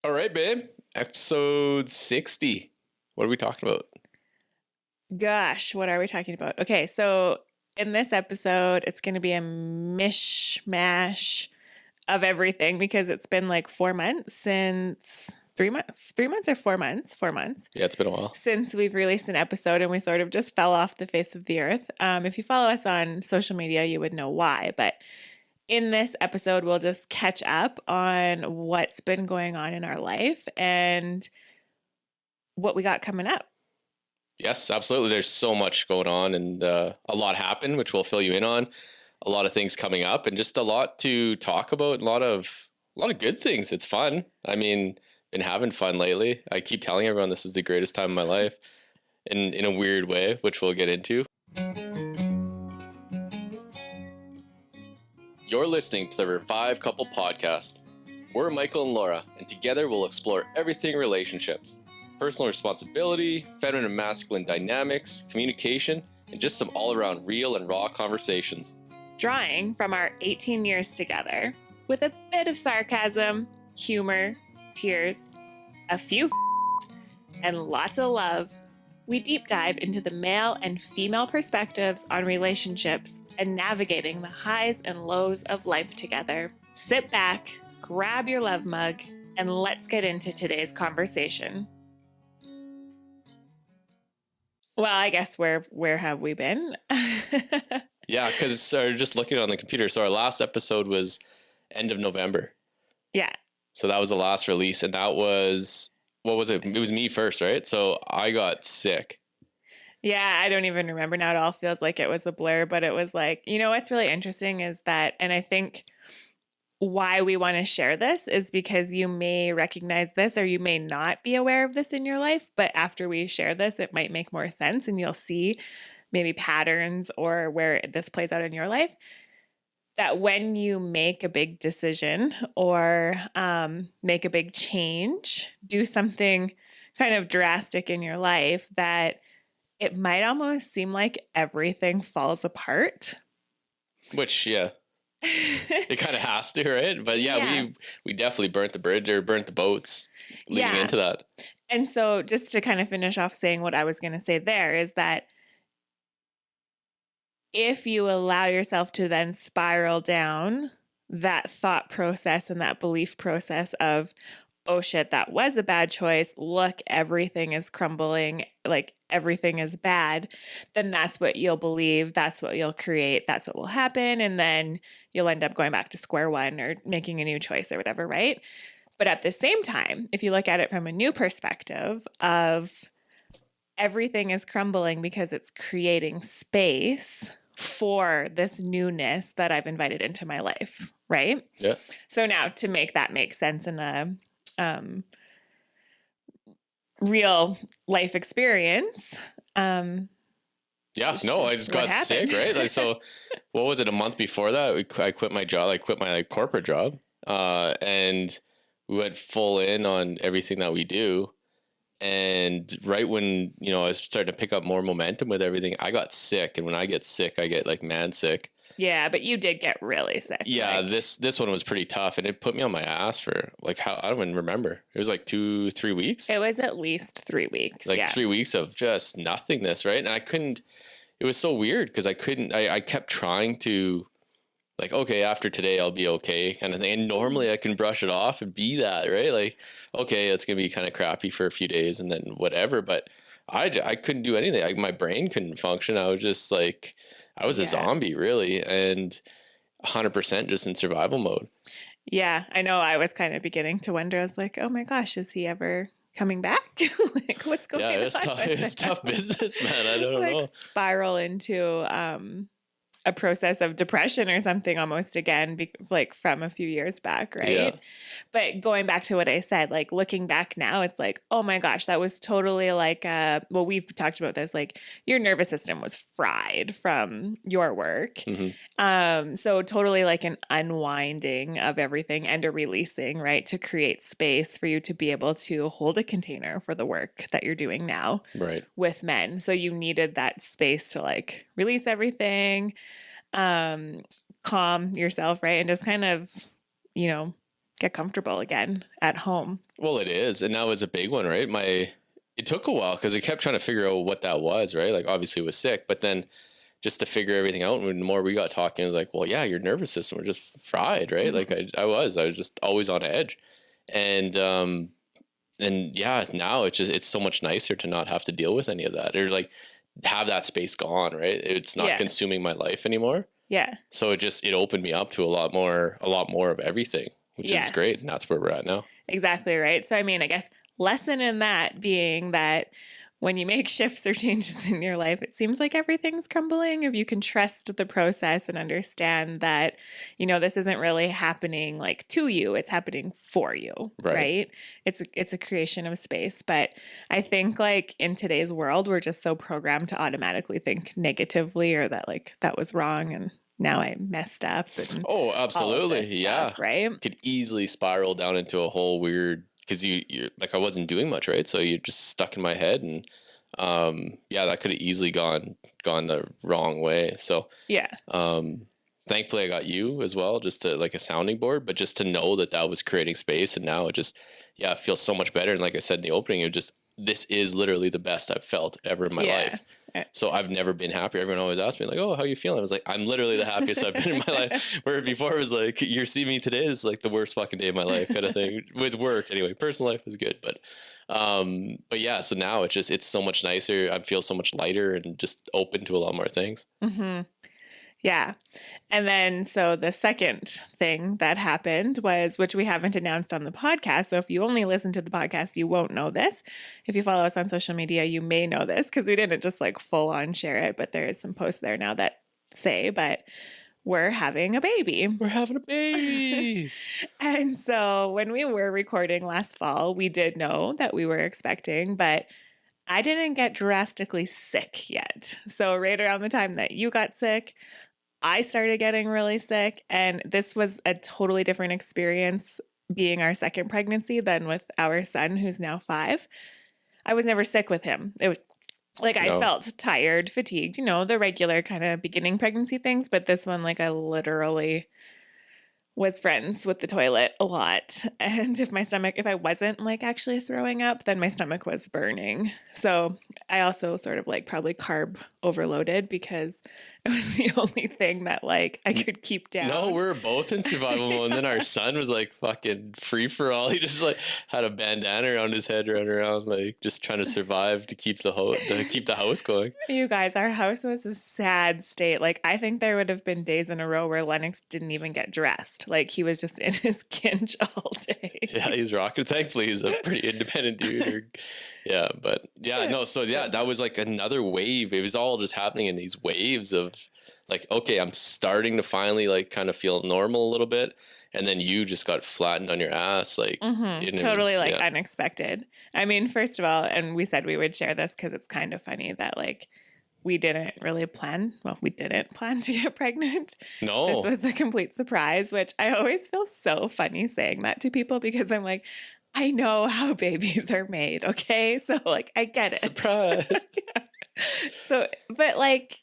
All right, babe. Episode 60. What are we talking about? Gosh, what are we talking about? Okay, so in this episode, it's going to be a mishmash of everything because it's been like 4 months since 3 months or 4 months, 4 months Yeah, it's been a while. since we've released an episode and we sort of just fell off the face of the earth. If you follow us on social media, you would know why. But in this episode, we'll just catch up on what's been going on in our life and what we got coming up. Yes, absolutely. There's so much going on and a lot happened, which we'll fill you in on. A lot of things coming up and just a lot to talk about. A lot of good things. It's fun. I mean, been having fun lately. I keep telling everyone this is the greatest time of my life in a weird way, which we'll get into. You're listening to the Revive Couple Podcast. We're Michael and Laura, and together we'll explore everything relationships, personal responsibility, feminine and masculine dynamics, communication, and just some all-around real and raw conversations. Drawing from our 18 years together with a bit of sarcasm, humor, tears, a few and lots of love, we deep dive into the male and female perspectives on relationships and navigating the highs and lows of life together. Sit back, grab your love mug, and let's get into today's conversation. Well, I guess where have we been? Yeah, because just looking on the computer, so our last episode was end of November. Yeah. So that was the last release, and that was, what was it? It was me first, right? So I got sick. Yeah, I don't even remember now. It all feels like it was a blur, but it was like, what's really interesting is that, and I think why we want to share this is because you may recognize this or you may not be aware of this in your life, but after we share this, it might make more sense and you'll see maybe patterns or where this plays out in your life. That when you make a big decision or make a big change, do something kind of drastic in your life, that it might almost seem like everything falls apart. Which, yeah, it kind of has to, right? But yeah, we definitely burnt the bridge or burnt the boats leading into that. And so just to kind of finish off saying what I was going to say there is that if you allow yourself to then spiral down that thought process and that belief process of, oh shit, that was a bad choice. Look, everything is crumbling. Like everything is bad. Then that's what you'll believe. That's what you'll create. That's what will happen. And then you'll end up going back to square one or making a new choice or whatever, right? But at the same time, if you look at it from a new perspective of everything is crumbling because it's creating space for this newness that I've invited into my life, right? Yeah. So now to make that make sense in a real life experience. Yeah, no, I just got sick, right? Like, so what was it, a month before that? I quit my job. I quit my corporate job. And we went full in on everything that we do. And right when, I was starting to pick up more momentum with everything, I got sick. And when I get sick, I get like mad sick. Yeah, but you did get really sick. Yeah, this one was pretty tough, and it put me on my ass for like, how, I don't even remember. It was like 2-3 weeks. It was at least 3 weeks. Like 3 weeks of just nothingness, right? And I couldn't. It was so weird because I couldn't. I kept trying to, like, okay, after today I'll be okay kind of thing. And normally I can brush it off and be that, right? Like, okay, it's gonna be kind of crappy for a few days and then whatever. But I couldn't do anything. My brain couldn't function. I was just like, I was a zombie, really, and 100% just in survival mode. Yeah, I know. I was kind of beginning to wonder. I was like, oh my gosh, is he ever coming back? Like, what's going on? Yeah, it's tough business, man. I don't know. Spiral into a process of depression or something almost again, like from a few years back, right? Yeah. But going back to what I said, like looking back now, it's like, oh my gosh, that was totally like, well, we've talked about this, like your nervous system was fried from your work. Mm-hmm. So totally like an unwinding of everything and a releasing, right? To create space for you to be able to hold a container for the work that you're doing now, right, with men. So you needed that space to like release everything, calm yourself, right? And just kind of, get comfortable again at home. Well, it is. And that was a big one, right? It took a while because I kept trying to figure out what that was, right? Like, obviously, it was sick, but then just to figure everything out, and the more we got talking, it was like, well, yeah, your nervous system was just fried, right? Like, I was just always on edge. And, yeah, now it's so much nicer to not have to deal with any of that, or like have that space gone, right? It's not Yeah. consuming my life anymore. Yeah. So it opened me up to a lot more of everything, which is great. And that's where we're at now. Exactly right. So, I mean, I guess lesson in that being that when you make shifts or changes in your life, it seems like everything's crumbling. If you can trust the process and understand that, this isn't really happening like to you, it's happening for you, right? It's a creation of space. But I think like in today's world, we're just so programmed to automatically think negatively, or that like that was wrong and now I messed up. And oh, absolutely. Stuff, right? Could easily spiral down into a whole weird, because you're like, I wasn't doing much, right? So you're just stuck in my head, and that could have easily gone the wrong way. So thankfully I got you as well, just to like a sounding board, but just to know that was creating space, and now it just it feels so much better. And like I said in the opening, this is literally the best I've felt ever in my life. So I've never been happier. Everyone always asks me like, oh, how you feeling? I was like, I'm literally the happiest I've been in my life. Where before it was like, you see me today is like the worst fucking day of my life kind of thing. With work anyway. Personal life is good. But yeah, so now it's so much nicer. I feel so much lighter and just open to a lot more things. Mm-hmm. Yeah. And then, so the second thing that happened was, which we haven't announced on the podcast. So if you only listen to the podcast, you won't know this. If you follow us on social media, you may know this because we didn't just like full on share it, but there is some posts there now that say, but we're having a baby. We're having a baby. And so when we were recording last fall, we did know that we were expecting, but I didn't get drastically sick yet. So right around the time that you got sick, I started getting really sick, and this was a totally different experience being our second pregnancy than with our son, who's now 5. I was never sick with him. It was like I felt tired, fatigued, the regular kind of beginning pregnancy things, but this one, like I literally was friends with the toilet a lot. And if I wasn't like actually throwing up, then my stomach was burning. So I also sort of like probably carb overloaded because it was the only thing that like I could keep down. No, we were both in survival mode. And then our son was like fucking free for all. He just like had a bandana around his head, running around like just trying to survive to keep the house going. You guys, our house was a sad state. Like I think there would have been days in a row where Lennox didn't even get dressed. Like he was just in his kinch all day. Yeah, he's rocking. Thankfully, he's a pretty independent dude. That was like another wave. It was all just happening in these waves of like, okay, I'm starting to finally like kind of feel normal a little bit. And then you just got flattened on your ass. Like totally unexpected. I mean, first of all, and we said we would share this because it's kind of funny that like we didn't plan to get pregnant. No. This was a complete surprise, which I always feel so funny saying that to people because I'm like, I know how babies are made, okay? So like I get it. Surprise. Yeah. So, but like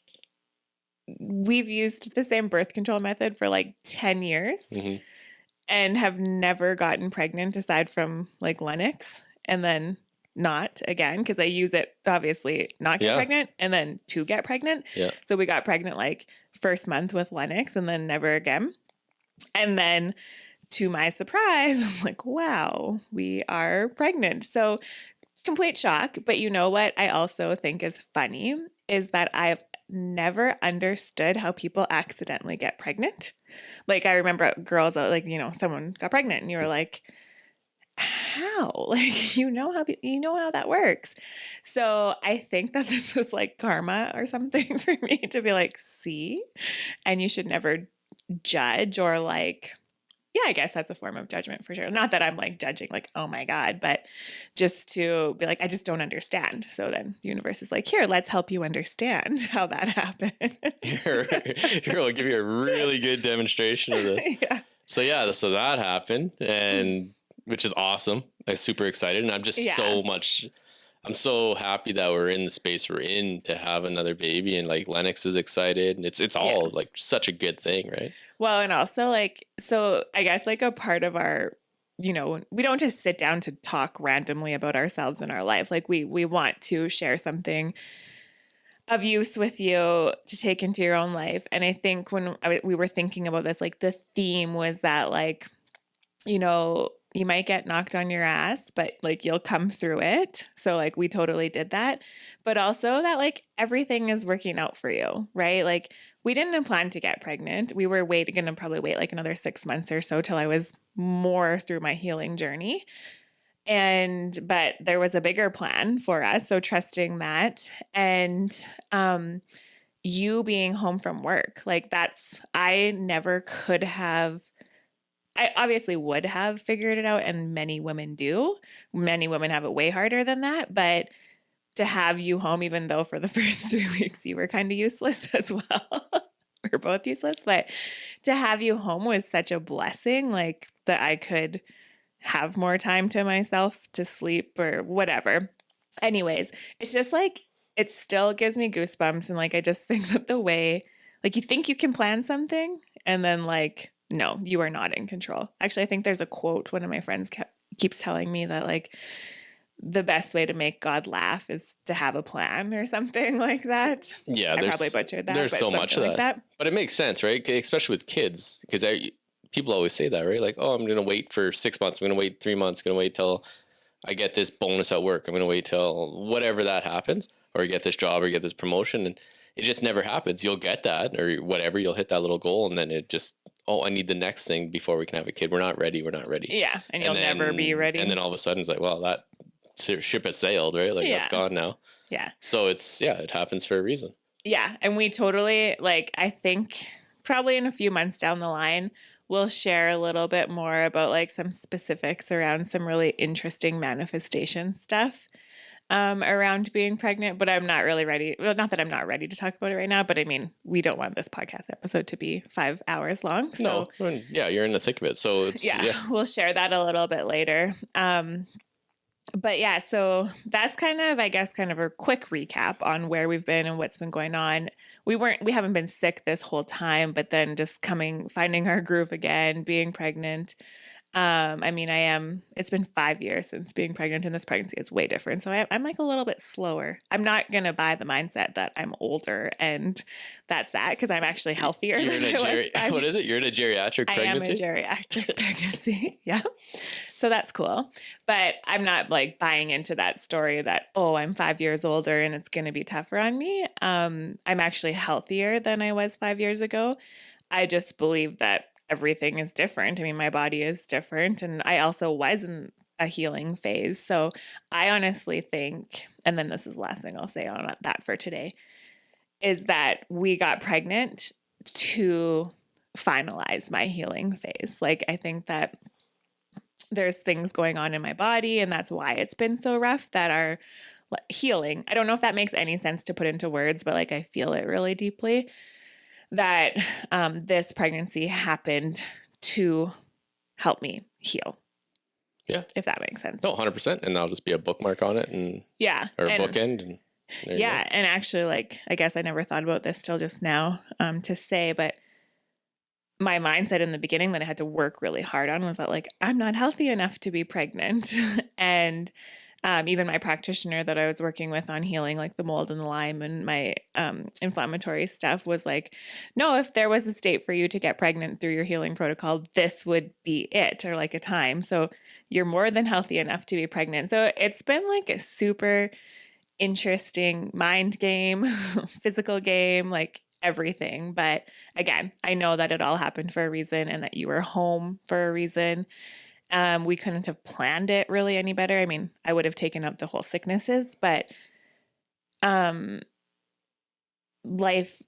we've used the same birth control method for like 10 years and have never gotten pregnant aside from like Lennox, and then not again because I use it obviously not get pregnant and then to get pregnant. Yeah. So we got pregnant like first month with Lennox and then never again. And then to my surprise, I'm like, wow, we are pregnant. So complete shock. But you know what I also think is funny is that I've never understood how people accidentally get pregnant. Like I remember girls like, someone got pregnant and you were like, how? Like, how that works. So I think that this was like karma or something for me to be like, see, and you should never judge or like, yeah, I guess that's a form of judgment for sure. Not that I'm like judging, like, oh my God, but just to be like, I just don't understand. So then the universe is like, here, let's help you understand how that happened. Here, I'll give you a really good demonstration of this. Yeah. So that happened, and which is awesome. I'm super excited, and I'm just I'm so happy that we're in the space we're in to have another baby, and like Lennox is excited, and it's all like such a good thing, right? Well, and also like, so I guess like a part of our we don't just sit down to talk randomly about ourselves and our life. Like we want to share something of use with you to take into your own life. And I think when we were thinking about this, like the theme was that like, you might get knocked on your ass, but like you'll come through it. So like we totally did that. But also that like everything is working out for you, right? Like we didn't plan to get pregnant. We were going to probably wait like another 6 months or so till I was more through my healing journey. But there was a bigger plan for us. So trusting that and you being home from work, like I never could have. I obviously would have figured it out, and many women do. Many women have it way harder than that. But to have you home, even though for the first 3 weeks you were kind of useless as well, we're both useless, but to have you home was such a blessing, like that I could have more time to myself to sleep or whatever. Anyways, it's just like, it still gives me goosebumps. And like, I just think that the way, like, you think you can plan something and then like, no, you are not in control. Actually, I think there's a quote one of my friends keeps telling me that like the best way to make God laugh is to have a plan or something like that. Yeah, I probably butchered that. There's but so much of like that. But it makes sense, right? Especially with kids, because people always say that, right? Like, oh, I'm going to wait for 6 months. I'm going to wait 3 months. I'm going to wait till I get this bonus at work. I'm going to wait till whatever that happens, or get this job or get this promotion. And it just never happens. You'll get that or whatever. You'll hit that little goal. And then it just, oh, I need the next thing before we can have a kid. We're not ready. We're not ready. Yeah. And you'll never be ready. And then all of a sudden it's like, well, that ship has sailed, right? Like that's gone now. Yeah. So it happens for a reason. Yeah. And we totally, like, I think probably in a few months down the line, we'll share a little bit more about like some specifics around some really interesting manifestation stuff around being pregnant, but I'm not really ready. Well, not that I'm not ready to talk about it right now, but I mean, we don't want this podcast episode to be 5 hours long. So no, yeah, you're in the thick of it. So we'll share that a little bit later. But yeah, so that's kind of a quick recap on where we've been and what's been going on. We haven't been sick this whole time, but then just finding our groove again, being pregnant. It's been 5 years since being pregnant, and this pregnancy is way different. So I'm like a little bit slower. I'm not going to buy the mindset that I'm older and that's that, because I'm actually healthier than I was. What is it? You're in a geriatric pregnancy? I am a geriatric pregnancy. Yeah. So that's cool. But I'm not like buying into that story that, oh, I'm 5 years older and it's going to be tougher on me. I'm actually healthier than I was 5 years ago. I just believe that everything is different. I mean, my body is different. And I also was in a healing phase. So I honestly think, and then this is the last thing I'll say on that for today, is that we got pregnant to finalize my healing phase. Like, I think that there's things going on in my body, and that's why it's been so rough, that are healing. I don't know if that makes any sense to put into words, but like I feel it really deeply, that this pregnancy happened to help me heal. Yeah. If that makes sense. No, 100%. And that'll just be a bookmark on it, and or a bookend. And and actually, like, I guess I never thought about this till just now to say, but my mindset in the beginning that I had to work really hard on was that, like, I'm not healthy enough to be pregnant. And even my practitioner that I was working with on healing, like the mold and the Lyme and my inflammatory stuff, was like, no, if there was a state for you to get pregnant through your healing protocol, this would be it, or like a time. So you're more than healthy enough to be pregnant. So it's been like a super interesting mind game, physical game, like everything. But again, I know that it all happened for a reason, and that you were home for a reason. We couldn't have planned it really any better. I mean, I would have taken out the whole sicknesses, but life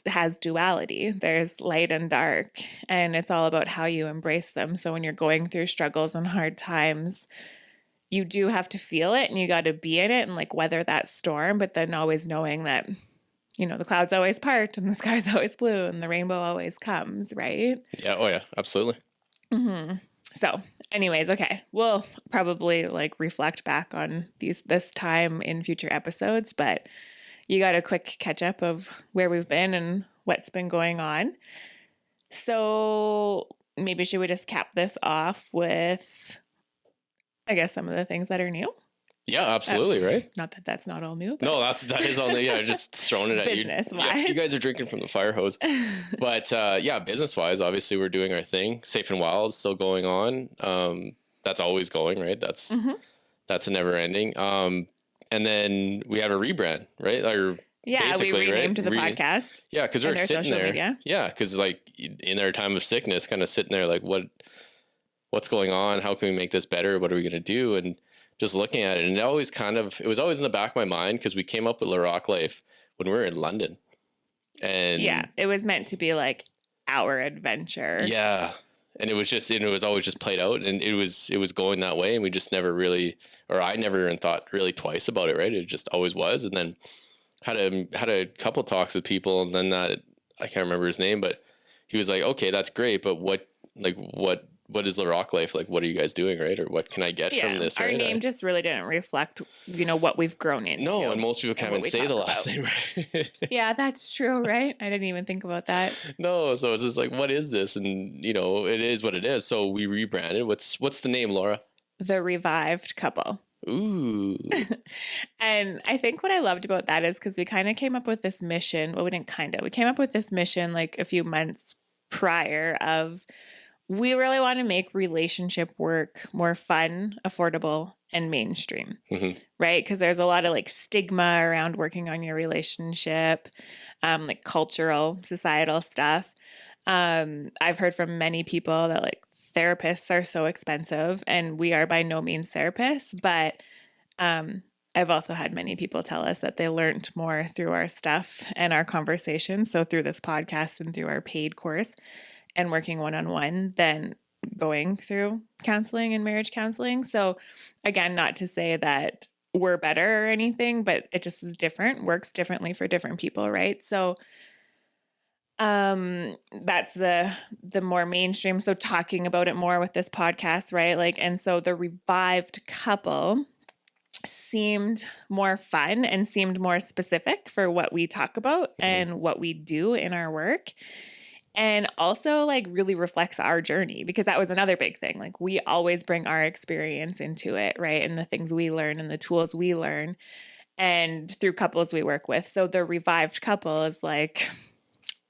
has duality. There's light and dark, and it's all about how you embrace them. So when you're going through struggles and hard times, you do have to feel it, and you got to be in it and like weather that storm, but then always knowing that, the clouds always part and the sky's always blue and the rainbow always comes, right? Yeah. Oh yeah, absolutely. Mm-hmm. So anyways, okay, we'll probably like reflect back on this time in future episodes, but you got a quick catch up of where we've been and what's been going on. So maybe should we just cap this off with, I guess, some of the things that are new? Yeah, absolutely, right? Not that that's not all new, but No, that is on the, yeah, just throwing it at you. business Yeah, you wise. guys are drinking from the fire hose. But yeah, business wise, obviously we're doing our thing. Safe and Wild is still going on. That's always going, right? That's a never ending. And then we have a rebrand, right? Or Yeah, we basically, renamed right? the podcast. Yeah, because we're and their sitting social there. media. Yeah, because like in our time of sickness, kind of sitting there like, what's going on? How can we make this better? What are we going to do? And just looking at it, and it was always in the back of my mind because we came up with Le Rock Life when we were in London. And Yeah, it was meant to be like our adventure. yeah. And it was always just played out, and it was going that way, and we just never really, or I never even thought really twice about it, right? It just always was. And then had a couple talks with people, and then that, I can't remember his name, but he was like, okay, that's great, but what is the Rock Life? Like, what are you guys doing, right? Or what can I get from this? Our right? name just really didn't reflect, what we've grown into. No, and most people can't even say the last name, right? Yeah, that's true, right? I didn't even think about that. No, so it's just like, what is this? And it is what it is. So we rebranded. What's the name, Laura? The Revived Couple. Ooh. And I think what I loved about that is because we kind of came up with this mission. Well, we came up with this mission like a few months prior of, we really want to make relationship work more fun, affordable, and mainstream, right? Because there's a lot of like stigma around working on your relationship, like cultural, societal stuff. I've heard from many people that like therapists are so expensive, and we are by no means therapists, but I've also had many people tell us that they learned more through our stuff and our conversations. So through this podcast and through our paid course and working one-on-one than going through counseling and marriage counseling. So again, not to say that we're better or anything, but it just is different, works differently for different people, right? So that's the more mainstream. So talking about it more with this podcast, right? Like, and so the Revived Couple seemed more fun and seemed more specific for what we talk about and what we do in our work. And also like really reflects our journey, because that was another big thing. Like we always bring our experience into it, right? And the things we learn and the tools we learn and through couples we work with. So the Revived Couple is like,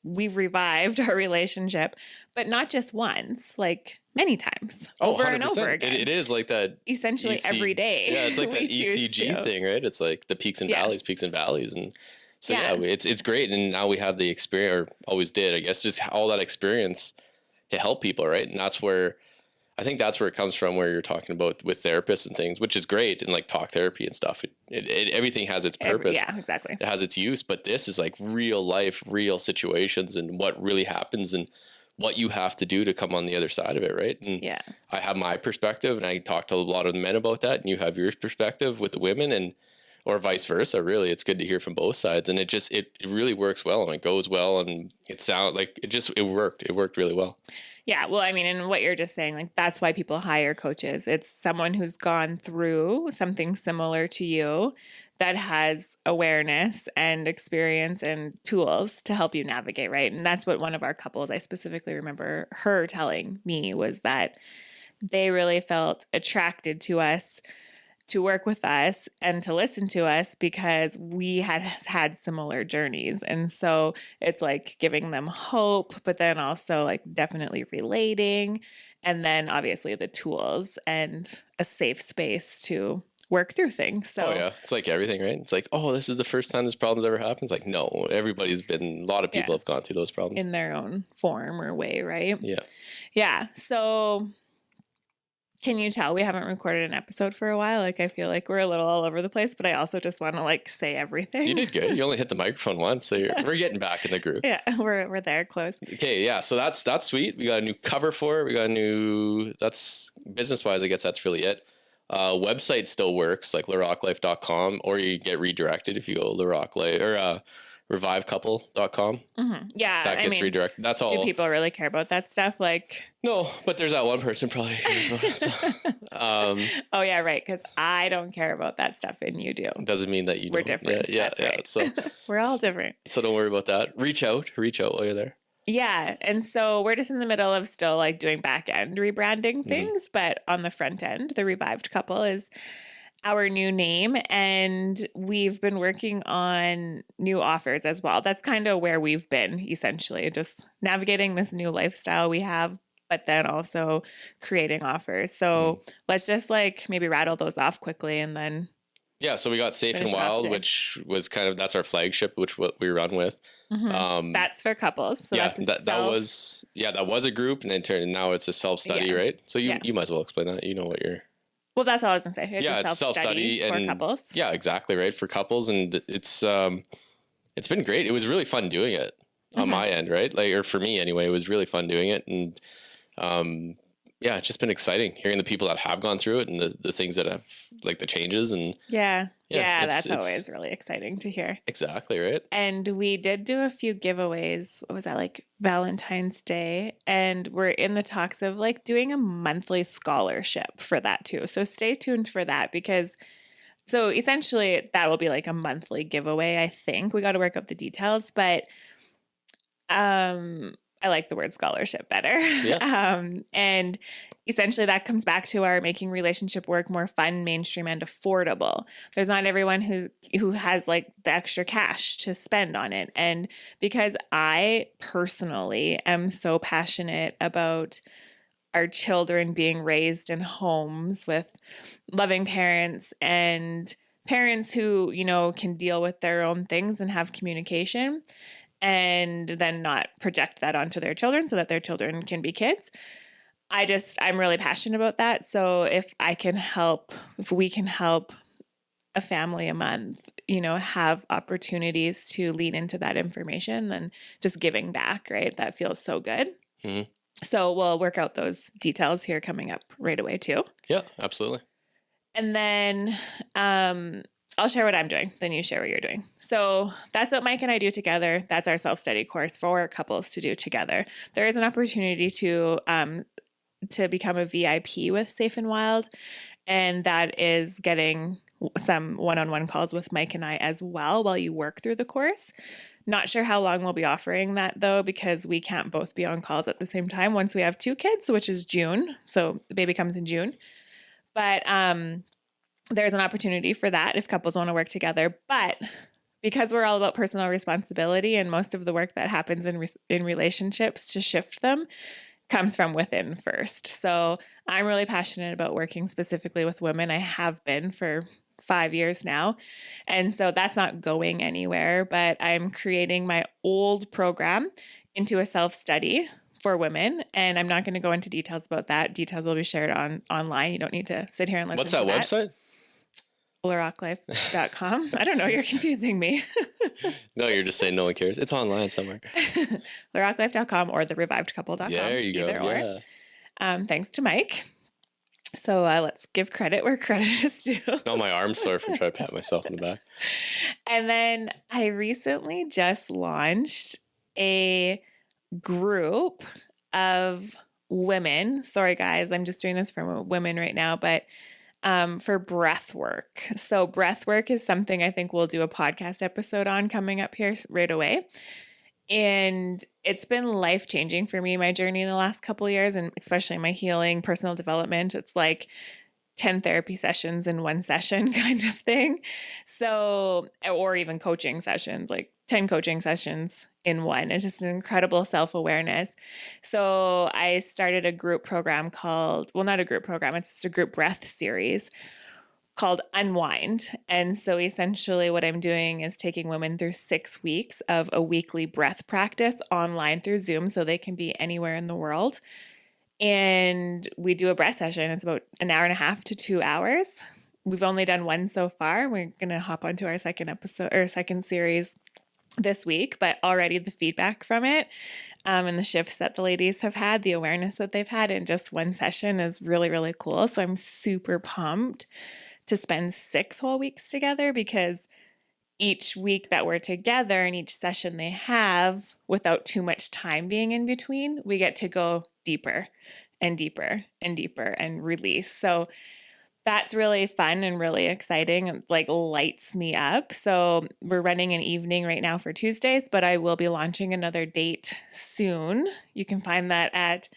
we've revived our relationship, but not just once, like many times, over 100%. and over again. It is like that. Essentially every day. Yeah, it's like that ECG thing, right? It's like the peaks and valleys. And so yeah, it's great. And now we have the experience, or always did, I guess, just all that experience to help people, right? And that's where, I think that's where it comes from, where you're talking about with therapists and things, which is great, and like talk therapy and stuff. Everything has its purpose. Yeah, exactly. It has its use, but this is like real life, real situations, and what really happens, and what you have to do to come on the other side of it, right? And yeah, I have my perspective, and I talk to a lot of the men about that, and you have your perspective with the women, and or vice versa. Really, it's good to hear from both sides, and it really works well, and it goes well, and it worked really well. Yeah, well, I mean, and what you're just saying, like, that's why people hire coaches. It's someone who's gone through something similar to you that has awareness and experience and tools to help you navigate, right? And that's what one of our couples, I specifically remember her telling me, was that they really felt attracted to us, to work with us and to listen to us, because we had similar journeys. And so it's like giving them hope, but then also like definitely relating. And then obviously the tools and a safe space to work through things. So yeah, it's like everything, right? It's like, oh, this is the first time this problem's ever happened. It's like, no, a lot of people have gone through those problems in their own form or way, right? Yeah. Yeah. So can you tell we haven't recorded an episode for a while? Like, I feel like we're a little all over the place, but I also just want to like say everything. You did good. You only hit the microphone once, so we're getting back in the groove. Yeah, we're there, close. Okay, yeah. So that's sweet. We got a new cover for it. We got a new. That's business wise. I guess that's really it. Website still works, like lerocklife.com, or you get redirected if you go lerocklife or revivecouple.com. Mm-hmm. Yeah, that gets redirected. That's all. Do people really care about that stuff? Like, no, but there's that one person probably. Oh yeah, right. Because I don't care about that stuff, and you do. Doesn't mean that we're different. Yeah. Right. So we're all different. So don't worry about that. Reach out while you're there. Yeah. And so we're just in the middle of still like doing back end rebranding Hmm. things, but on the front end, the Revived Couple is our new name. And we've been working on new offers as well. That's kind of where we've been essentially, just navigating this new lifestyle we have, but then also creating offers. Hmm. So let's just like maybe rattle those off quickly and then Yeah, so we got Safe and finish it off Wild, today. which was kind of that's our flagship, which what we run with. Um, That's for couples. So yeah, that's a that self. was that was a group, and then turned now it's a self study, Yeah. right? So Yeah. you might as well explain that. You know what you're. Well, that's all I was going to say. It's a Yeah, it's self self study study, for and couples. yeah, exactly right for couples, and it's been great. It was really fun doing it on Mm-hmm. my end, right? Like, or for me anyway, it was really fun doing it, and um, yeah, it's just been exciting hearing the people that have gone through it and the things that have like the changes, and Yeah. yeah, Yeah. it's That's always really exciting to hear. exactly right. And we did do a few giveaways. What was that, like Valentine's Day? And we're in the talks of like doing a monthly scholarship for that too. So stay tuned for that because so essentially that will be like a monthly giveaway, I think. We got to work out the details, but I like the word scholarship better. Yeah. And essentially that comes back to our making relationship work more fun, mainstream, and affordable. There's not everyone who has like the extra cash to spend on it. And because I personally am so passionate about our children being raised in homes with loving parents and parents who, you know, can deal with their own things and have communication and then not project that onto their children so that their children can be kids. I'm really passionate about that. So if we can help a family a month, you know, have opportunities to lean into that information, then just giving back, right? That feels so good. Hmm. So we'll work out those details here coming up right away too. Yeah, absolutely. And then I'll share what I'm doing. Then you share what you're doing. So that's what Mike and I do together. That's our self-study course for couples to do together. There is an opportunity to become a VIP with Safe and Wild, and that is getting some one-on-one calls with Mike and I as well while you work through the course. Not sure how long we'll be offering that though, because we can't both be on calls at the same time once we have two kids, which is June. So the baby comes in June. But there's an opportunity for that if couples want to work together. But because we're all about personal responsibility and most of the work that happens in relationships to shift them comes from within first. So I'm really passionate about working specifically with women. I have been for 5 years now. And so that's not going anywhere, but I'm creating my old program into a self-study for women. And I'm not going to go into details about that. Details will be shared online. You don't need to sit here and listen What's to that that. website? LaRockLife.com. I don't know. You're confusing me. No, you're just saying no one cares. It's online somewhere. LaRockLife.com or therevivedcouple.com. There you go. Either Yeah. or. Thanks to Mike. So let's give credit where credit is due. No, my arm's sore from trying to pat myself in the back. And then I recently just launched a group of women. Sorry, guys, I'm just doing this for women right now, but for breath work. So, breath work is something I think we'll do a podcast episode on coming up here right away. And it's been life changing for me, my journey in the last couple of years, and especially my healing, personal development. It's like 10 therapy sessions in one session kind of thing. So, or even coaching sessions, like 10 coaching sessions in one. It's just an incredible self awareness. So, I started a group program called, well, not a group program, it's just a group breath series called Unwind. And so essentially, what I'm doing is taking women through 6 weeks of a weekly breath practice online through Zoom so they can be anywhere in the world. And we do a breath session. It's about an hour and a half to 2 hours. We've only done one so far. We're going to hop onto our second episode or second series this week, but already the feedback from it and the shifts that the ladies have had, the awareness that they've had in just one session is really, really cool. So I'm super pumped to spend 6 whole weeks together because each week that we're together and each session they have, without too much time being in between, we get to go deeper and deeper and deeper and release. So That's really fun and really exciting. It like lights me up. So we're running an evening right now for Tuesdays, but I will be launching another date soon. You can find that at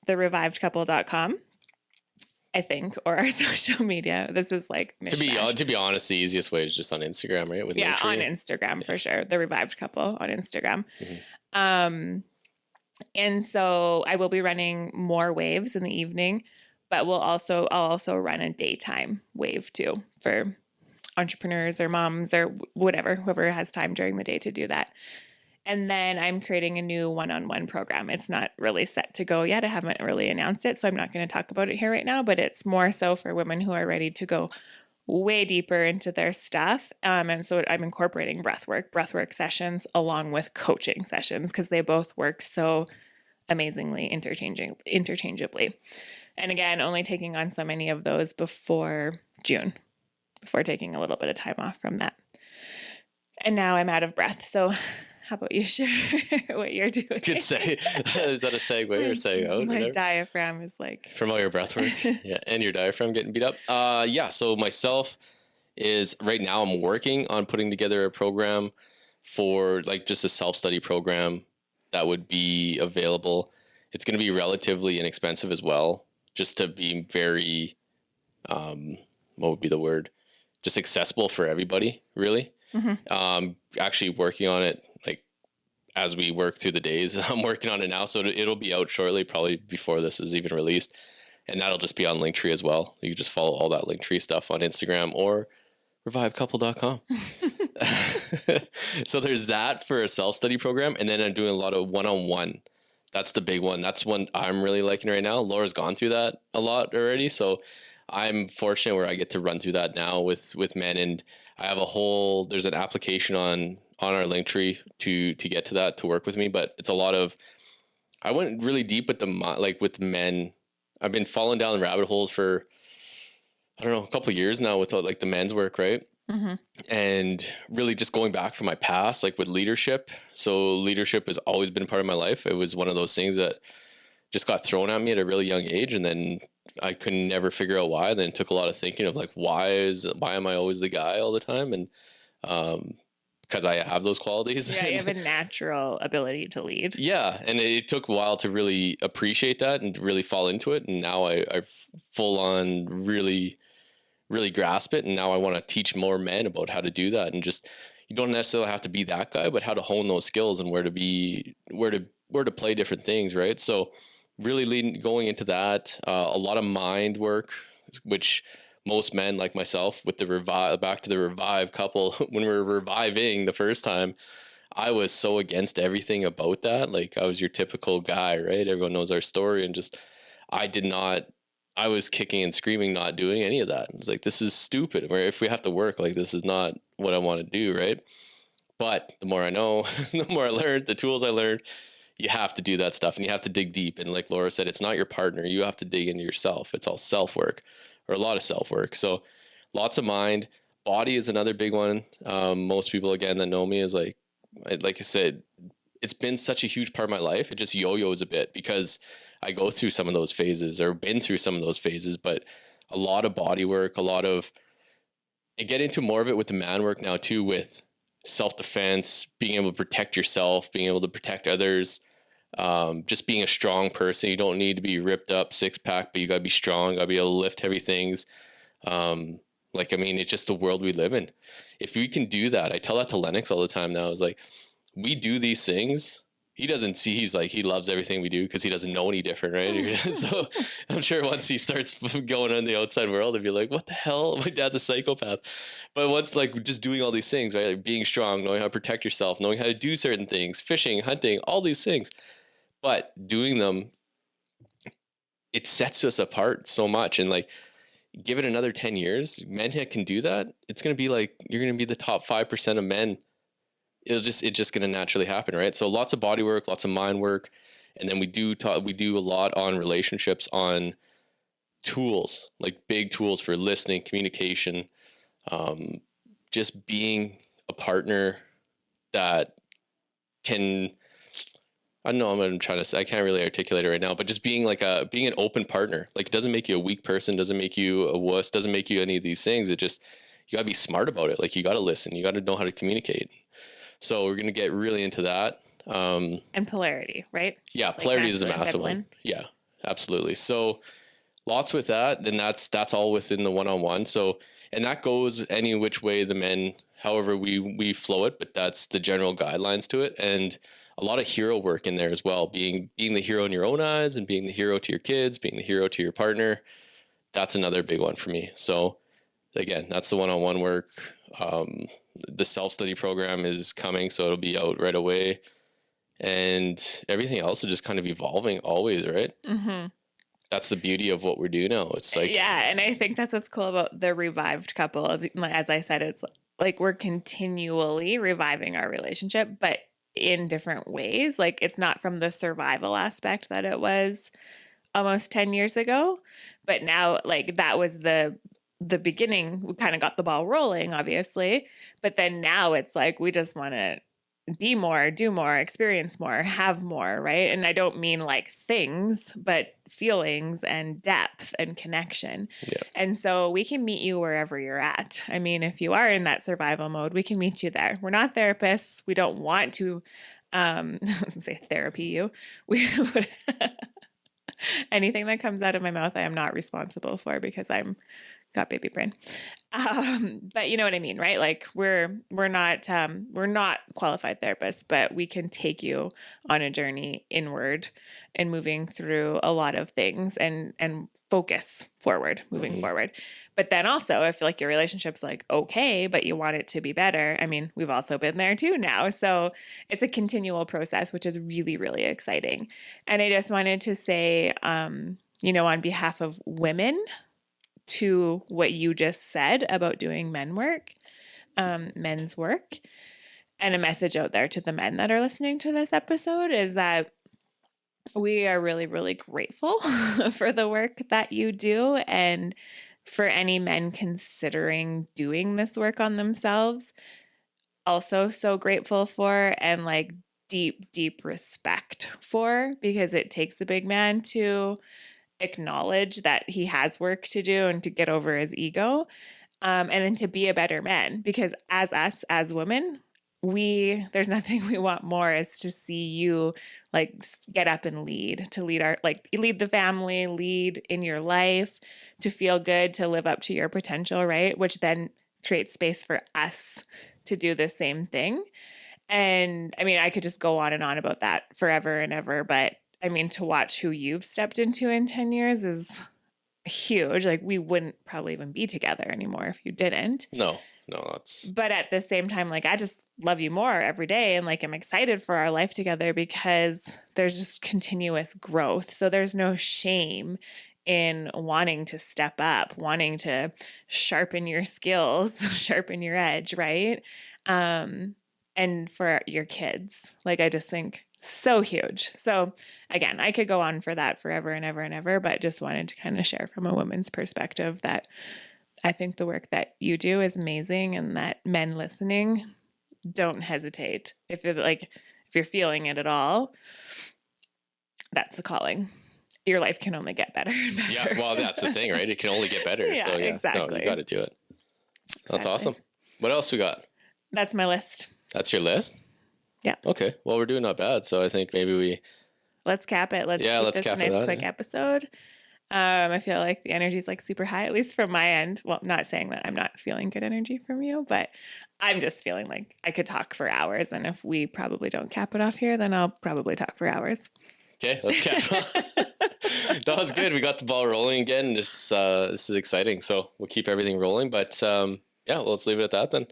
therevivedcouple.com, I think, or our social media. This is like mishmash. To be honest, the easiest way is just on Instagram, right? With Yeah, on Linktree. Instagram for Yeah. sure. The Revived Couple on Instagram. Mm-hmm. Um, and so I will be running more waves in the evening, but I'll also run a daytime wave too for entrepreneurs or moms or whatever, whoever has time during the day to do that. And then I'm creating a new one-on-one program. It's not really set to go yet. I haven't really announced it, so I'm not going to talk about it here right now, but it's more so for women who are ready to go way deeper into their stuff. And so I'm incorporating breathwork sessions along with coaching sessions because they both work so amazingly interchangeably. And again, only taking on so many of those before June, before taking a little bit of time off from that. And now I'm out of breath. So how about you share what you're doing? Could say, is that a segue or say out? My Whatever? diaphragm is like From all your breath work, yeah, and your diaphragm getting beat up. Yeah. So myself is right now I'm working on putting together a program for like just a self-study program that would be available. It's going to be relatively inexpensive as well, just to be very, what would be the word? Just accessible for everybody, really. Actually working on it like as we work through the days. I'm working on it now, so it'll be out shortly, probably before this is even released, and that'll just be on Linktree as well. You can just follow all that Linktree stuff on Instagram or revivecouple.com. So there's that for a self-study program, and then I'm doing a lot of one-on-one. That's the big one. That's one I'm really liking right now. Laura's gone through that a lot already, so I'm fortunate where I get to run through that now with men, and I have there's an application on our Linktree to get to that to work with me, but it's a lot of, I went really deep with with men. I've been falling down rabbit holes for, I don't know, a couple of years now with like the men's work, right? And really just going back from my past, like with leadership. So leadership has always been part of my life. It was one of those things that just got thrown at me at a really young age, and then I could never figure out why. Then it took a lot of thinking of like, why am I always the guy all the time? And because I have those qualities. Yeah, you have a natural ability to lead. Yeah, and it took a while to really appreciate that and really fall into it. And now I full on really grasp it. And now I want to teach more men about how to do that. And just, you don't necessarily have to be that guy, but how to hone those skills and where to play different things, right? So really going into that, a lot of mind work, which most men like myself with back to the revive couple, when we were reviving the first time, I was so against everything about that. Like I was your typical guy, right? Everyone knows our story, and just, I was kicking and screaming, not doing any of that. It's like, this is stupid. Or if we have to work, like, this is not what I want to do, right? But the more I know, the more I learned, the tools I learned, you have to do that stuff and you have to dig deep. And like Laura said, it's not your partner. You have to dig into yourself. It's all self work, or a lot of self work. So lots of mind. Body is another big one. Most people, again, that know me is like I said, it's been such a huge part of my life. It just yo-yos a bit because I go through some of those phases, or been through some of those phases, but a lot of body work, I get into more of it with the man work now too, with self-defense, being able to protect yourself, being able to protect others, just being a strong person. You don't need to be ripped up six pack, but you gotta be strong, gotta be able to lift heavy things. It's just the world we live in. If we can do that, I tell that to Lennox all the time now, is like, we do these things. He doesn't see, he's like, he loves everything we do because he doesn't know any different, right? So I'm sure once he starts going on the outside world, he'll be like, what the hell? My dad's a psychopath. But once, like, just doing all these things, right? Like being strong, knowing how to protect yourself, knowing how to do certain things, fishing, hunting, all these things. But doing them, it sets us apart so much. And like, give it another 10 years, men that can do that, it's going to be like, you're going to be the top 5% of men. It's just going to naturally happen, right? So lots of body work, lots of mind work, and then we do a lot on relationships, on tools, like big tools for listening, communication, just being a partner that can I don't know what I'm trying to say. I can't really articulate it right now, but just being like being an open partner, like it doesn't make you a weak person, doesn't make you a wuss, doesn't make you any of these things. It just, you gotta be smart about it. Like you gotta listen, you gotta know how to communicate. So we're going to get really into that. And polarity, right? Yeah. Like Polarity is a masculine, massive feminine. one. Yeah, absolutely. So lots with that. And that's all within the one-on-one. So, and that goes any which way the men, however we flow it, but that's the general guidelines to it. And a lot of hero work in there as well, being the hero in your own eyes and being the hero to your kids, being the hero to your partner. That's another big one for me. So again, that's the one-on-one work. The self-study program is coming, so it'll be out right away. And everything else is just kind of evolving always, right? Mm-hmm. That's the beauty of what we're doing now. It's like, Yeah, and I think that's what's cool about the revived couple. As I said, it's like we're continually reviving our relationship, but in different ways. Like it's not from the survival aspect that it was almost 10 years ago, but now like that was the beginning. We kind of got the ball rolling, obviously, but then now it's like we just want to be more, do more, experience more, have more, right? And I don't mean like things, but feelings and depth and connection. Yeah. And so we can meet you wherever you're at. I mean, if you are in that survival mode, we can meet you there. We're not therapists. We don't want to say therapy you. We would anything that comes out of my mouth, I am not responsible for because I'm got baby brain. But you know what I mean, right? Like we're not qualified therapists, but we can take you on a journey inward and moving through a lot of things and focus forward, moving forward. But then also if like your relationship's like okay, but you want it to be better. I mean, we've also been there too now. So it's a continual process, which is really, really exciting. And I just wanted to say, you know, on behalf of women, to what you just said about doing men's work, and a message out there to the men that are listening to this episode is that we are really, really grateful for the work that you do. And for any men considering doing this work on themselves, also so grateful for and like deep, deep respect for, because it takes a big man to acknowledge that he has work to do and to get over his ego, and then to be a better man. Because as women, there's nothing we want more is to see you like get up and lead the family, lead in your life, to feel good, to live up to your potential, right? Which then creates space for us to do the same thing. And I mean, I could just go on and on about that forever and ever, but I mean, to watch who you've stepped into in 10 years is huge. Like we wouldn't probably even be together anymore if you didn't. No, that's. But at the same time, like I just love you more every day. And like I'm excited for our life together because there's just continuous growth. So there's no shame in wanting to step up, wanting to sharpen your skills, sharpen your edge, right? And for your kids, like I just think so huge. So again, I could go on for that forever and ever and ever, but just wanted to kind of share from a woman's perspective that I think the work that you do is amazing, and that men listening, don't hesitate. If you're feeling it at all, that's the calling. Your life can only get better and better. Yeah, well, that's the thing, right? It can only get better. Yeah, so yeah, exactly. No, you got to do it. That's Exactly. awesome. What else we got? That's my list. That's your list? Yeah. Okay. Well, we're doing not bad. So I think maybe let's cap it. Let's keep this a nice quick episode. I feel like the energy is like super high, at least from my end. Well, not saying that I'm not feeling good energy from you, but I'm just feeling like I could talk for hours. And if we probably don't cap it off here, then I'll probably talk for hours. Okay, let's cap it off. No, it's good. We got the ball rolling again. This is exciting. So we'll keep everything rolling. But yeah, well, let's leave it at that then.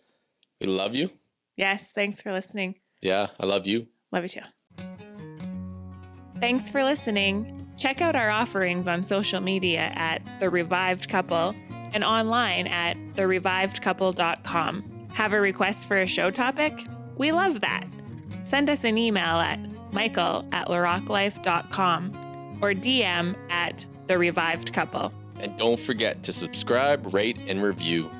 We love you. Yes. Thanks for listening. Yeah, I love you. Love you too. Thanks for listening. Check out our offerings on social media at The Revived Couple and online at therevivedcouple.com. Have a request for a show topic? We love that. Send us an email at michael@larocklife.com or DM at The Revived Couple. And don't forget to subscribe, rate, and review.